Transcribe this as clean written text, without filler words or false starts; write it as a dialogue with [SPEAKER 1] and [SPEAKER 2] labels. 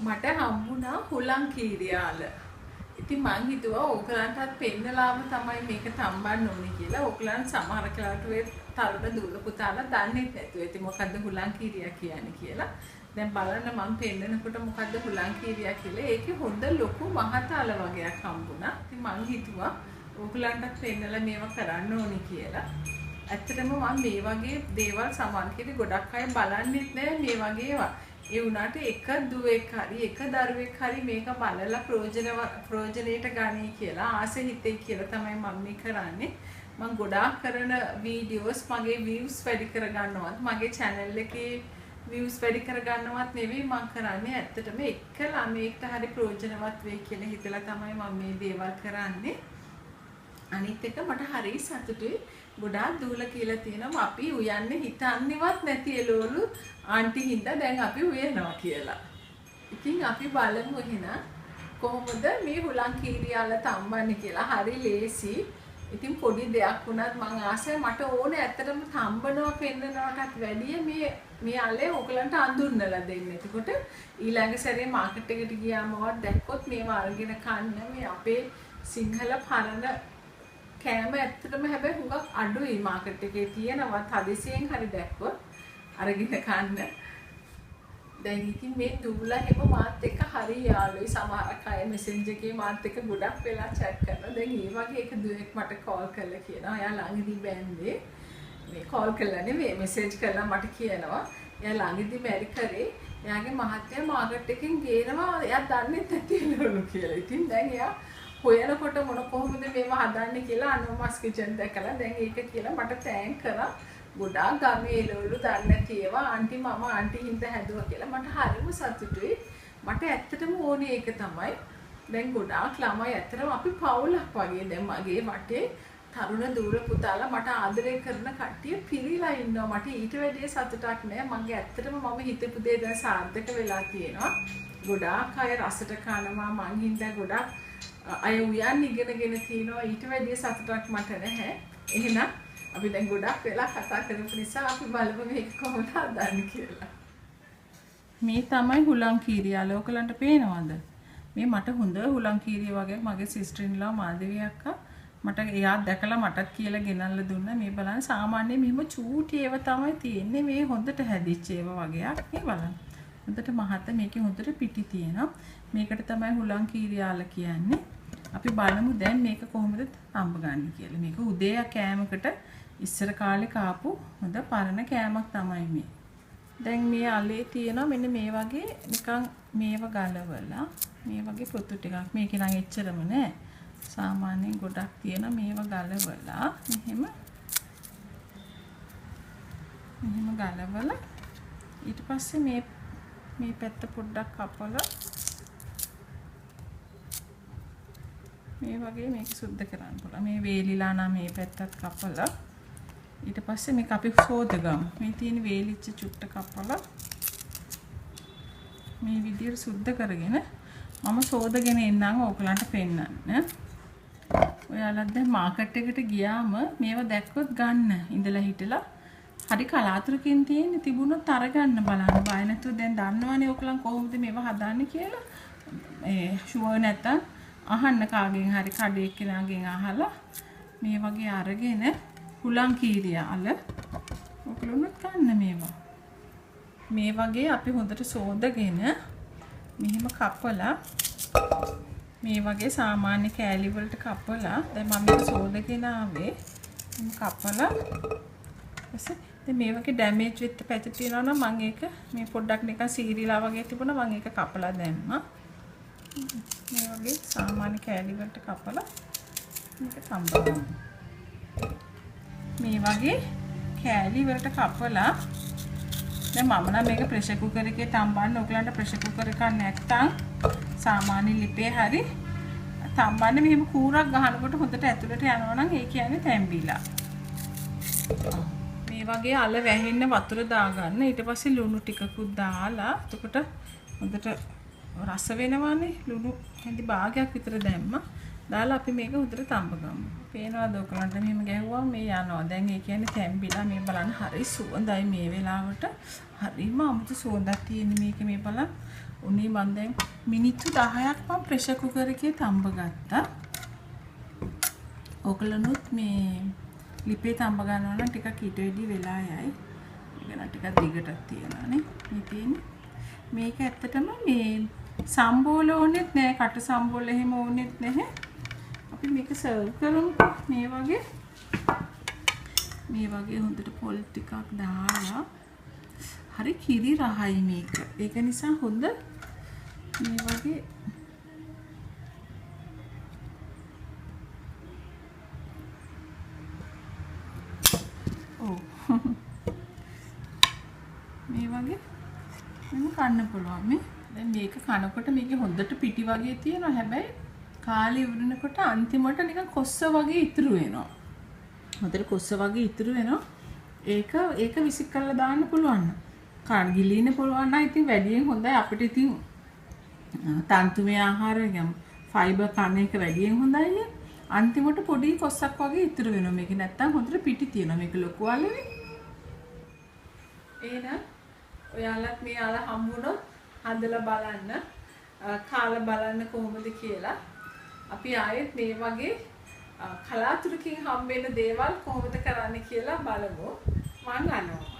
[SPEAKER 1] මට හම්බුණා හුලං කීරියාල. ඉතින් මං හිතුවා ඕගලන්ටත් පෙන්නලාම තමයි මේක තම්බන්න ඕනේ කියලා. ඕගලන් සමහර කාලට ඔය තරුණ දුර පුතාලා දන්නේ නැතුව. ඉතින් මොකද්ද හුලං කීරියා කියන්නේ කියලා. දැන් බලන්න මම පෙන්නනකොට මොකද්ද හුලං කීරියා කියලා. ඒකේ හොඳ ලොකු මහතාල වගේක් හම්බුණා. ඉතින් මං හිතුවා ඕගලන්ටත් පෙන්නලා මේවා කරන්න ඕනේ කියලා. ඇත්තටම මම මේ වගේ දේවල් සමහර කෙනෙක් ගොඩක් අය බලන්නෙත් නෑ මේ වගේ ඒවා. ඒ වුණාට එක දුවෙක් හරි එක දරුවෙක් හරි මේක බලලා ප්‍රයෝජනෙට ගන්නයි කියලා ආසෙ හිතේ කියලා තමයි මම මේ කරන්නේ. මම ගොඩාක් කරන වීඩියෝස් මගේ views වැඩි කරගන්නවත් මගේ channel එකේ views වැඩි කරගන්නවත් නෙවෙයි මම කරන්නේ. ඇත්තටම එක ළමයෙක්ට හරි ප්‍රයෝජනවත් වෙයි කියලා හිතලා තමයි මම මේ දේවල් කරන්නේ. අනිත් එක මට හරි සතුටුයි. ගොඩාක් දූල කියලා තියෙනවා අපි උයන්නේ හිතන්නේවත් නැති එළවලු ආන්ටි හින්දා දැන් අපි උයනවා කියලා. ඉතින් අපි බලමු එහෙනම් කොහොමද මේ හුලං කීරියාල තම්බන්නේ කියලා. හරි ලේසි. ඉතින් පොඩි දෙයක් වුණත් මං ආසයි මට ඕනේ ඇත්තටම තම්බනවා පෙන්නනවටත් වැඩිය මේ අලේ ඔයගලන්ට අඳුන්නලා දෙන්න. එතකොට ඊළඟ සැරේ මාකට් එකට ගියාමවත් දැක්කොත් මේවා අරගෙන කන්න මේ අපේ සිංහල පරණ කෑම ඇත්තටම හැබැයි හුඟක් අඩුයි මාකට් එකේ තියෙනවා හදිසියෙන් හරි දැක්කොත් අරගෙන කන්න. දැන් ඉතින් මේ දුවලා හැම මාත් එක්ක හරි යාළුයි. සමහර අය මෙසෙන්ජර් එකේ මාත් එක්ක ගොඩක් වෙලා chat කරනවා. දැන් ඒ වගේ එක දුවෙක් මට කෝල් කරලා කියනවා එයා ළඟදී බෑන්දේ මේ කෝල් කරලා නෙවෙයි මෙසේජ් කරලා මට කියනවා එයා ළඟදී මැරි කරේ එයාගේ මහත්තයා මාකට් එකෙන් ගේනවා එයා දන්නේ නැතිලු කියලා. ඉතින් දැන් එයා හොයනකොට මොන කොහොමද මේවා හදන්නේ කියලා අනෝමස් කිචන් දැකලා දැන් ඒක කියලා මට තෑන්ක් කරා. ගොඩාක් ගමේ එළවලු දන්නේ නැති ඒවා ආන්ටි මම ආන්ටි හින්දා හැදුවා කියලා මට හරිම සතුටුයි. මට ඇත්තටම ඕනේ ඒක තමයි. දැන් ගොඩාක් ළමයි ඇත්තටම අපි පවුලක් වගේ දැන් මගේ වටේ තරුණ දූර පුතාලා මට ආදරය කරන කට්ටිය පිරීලා ඉන්නවා. මට ඊට වැඩිය සතුටක් නෑ. මගේ ඇත්තටම මම හිතපු දේ දැන් සාර්ථක වෙලා තියෙනවා. ගොඩාක් අය රසට කනවා මං හින්දා ගොඩාක් අය උයන් ඉගෙනගෙන තිනවා. ඊට වැඩිය සතුටක් මට නැහැ. එහෙනම් අපි දැන් ගොඩක් වෙලා කතා කරපු නිසා අපි බලමු මේක කොහොමද හදන්නේ කියලා. මේ තමයි හුලං කීරියාල. ඔයගලන්ට පේනවද? මේ මට හොඳ හුලං කීරිය වගේ මගේ සිස්ටර් ඉන්ලා මාධවී අක්කා මට එයා දැකලා මටත් කියලා ගෙනල්ලා දුන්නා. මේ බලන්න සාමාන්‍යයෙන් මෙහෙම චූටි ඒවා තමයි තියෙන්නේ. මේ හොඳට හැදිච්ච ඒවා වගේක්. මේ බලන්න. හොඳට මහත මේකේ හොඳට පිටි තියෙනවා. මේකට තමයි හුලං කීරියාල කියන්නේ. අපි බලමු දැන් මේක කොහොමද තම්බ ගන්න කියලා. මේක උදේ කෑමකට ඉස්සර කාලේ කාපු හොඳ පරණ කෑමක් තමයි මේ. දැන් මේ අලේ තියෙනවා මෙන්න මේ වගේ නිකන් මේව ගලවලා මේ වගේ පොතු ටිකක් මේකේ නම් එච්චරම නෑ. සාමාන්‍යයෙන් ගොඩක් තියෙන මේව ගලවලා මෙහෙම ගලවලා ඊට පස්සේ මේ පැත්ත පොඩ්ඩක් කපලා මේ වගේ මේක සුද්ධ කරන්න පුළුවන්. මේ වේලිලා නම් මේ පැත්තත් කපලා ඊට පස්සේ මේක අපි සෝදගමු. මේ තියෙන වේලිච්ච චුට්ට කපලා මේ විදිහට සුද්ධ කරගෙන මම සෝදගෙන එන්නම් ඕගලන්ට පෙන්නන්න. ඔයාලා දැන් මාකට් එකට ගියාම මේව දැක්කොත් ගන්න. ඉඳලා හිටලා හරි කලාතුරකින් තියෙන තිබුණොත් අරගන්න බලන්න. බය නැතුව දැන් දන්නවනේ ඕගලන් කොහොමද මේව හදන්නේ කියලා. ෂුවර් නැත්තම් අහන්න කාගෙන් හරි කඩේ කෙනාගෙන් අහලා මේ වගේ අරගෙන හුලං කීරියාල ඔයගොල්ලොත් ගන්න මේවා. මේ වගේ අපි හොඳට සෝදගෙන මෙහෙම කපලා මේ වගේ සාමාන්‍ය කෑලි වලට කපලා දැන් මම මේක සෝදගෙන ආවේ මම කපලා ඊපස්සේ මේ වගේ ඩැමේජ් වෙච්ච පැති තියෙනවා නම් මම ඒක මේ පොඩ්ඩක් නිකන් සීරිලා වගේ තිබුණා මම ඒක කපලා දැම්මා. මේ වගේ සාමාන්‍ය කෑලි වලට කපලා මේක තම්බනවා. මේ වගේ කෑලි වලට කපලා දැන් මම නම් මේක ප්‍රෙෂර් කුකර් එකේ තම්බන්න. ඔයගලන්ට ප්‍රෙෂර් කුකර් එකක් නැත්නම් සාමාන්‍ය ලිපේ හරි තම්බන්න. මෙහෙම කූරක් ගහනකොට හොඳට ඇතුළට යනවා නම් ඒ කියන්නේ තැම්බිලා. මේ වගේ අල වැහෙන්න වතුර දාගන්න. ඊට පස්සේ ලුණු ටිකකුත් දාලා එතකොට හොඳට රස වෙනවානේ. ලුණු හැඳි භාගයක් විතර දැම්මා. දාලා අපි මේක හොඳට තම්බගමු. පේනවාද ඔයගලන්ට මෙහෙම ගැහුවා මේ යනවා. දැන් ඒ කියන්නේ තැම්බිලා මේ බලන්න හරි සුවඳයි මේ වෙලාවට. හරිම අමුතු සුවඳක් තියෙන මේක මේ බලන්න. උනේ මම දැන් මිනිත්තු 10ක් මම ප්‍රෙෂර් කුකර් එකේ තම්බ ගත්තා. ඔකලනුත් මේ ලිපේ තම්බ ගන්නවා නම් ටිකක් ඊට වැඩි වෙලා යයි. මේක නම් ටිකක් දිගටක් තියනවානේ. මේ තියෙන්නේ. මේක ඇත්තටම මේ සම්බෝල ඕනෙත් නෑ, කට සම්බෝල එහෙම ඕනෙත් නැහැ. අපි මේක සර්ව් කරමුකෝ මේ වගේ හොඳට පොල් ටිකක් දාලා. හරි කිරි රහයි මේක. ඒක නිසා හොඳ මේ වගේ මේ වගේ මම කන්න පුළුවන් මේ. දැන් මේක කනකොට මේකේ හොඳට පිටි වගේ තියෙනවා. හැබැයි කාලේ ඉවරනකොට අන්තිමට නිකන් කොස්ස වගේ ඉතුරු වෙනවා. හොඳට කොස්ස වගේ ඉතුරු වෙනවා. ඒක විසික් කරලා දාන්න පුළුවන්. කන් ගිලින්න පුළුවන් නම් ඉතින් වැඩියෙන් හොඳයි. අපිට ඉතින් තන්තුමය ආහාර ගම් ෆයිබර් කන එක වැඩියෙන් හොඳයි. අන්තිමට පොඩි කොස්සක් වගේ ඉතුරු වෙනවා. මේක නැත්තම් හොඳට පිටි තියෙනවා. මේක ලොකු වලනේ. එහෙනම් ඔයාලත් මෙයාලා හම්බුනොත් හදලා බලන්න, කාලා බලන්න කොහොමද කියලා. අපි ආයෙත් මේ වගේ කලාතුරකින් හම්බෙන දේවල් කොහොමද කරන්න කියලා බලමු. මම අනවා.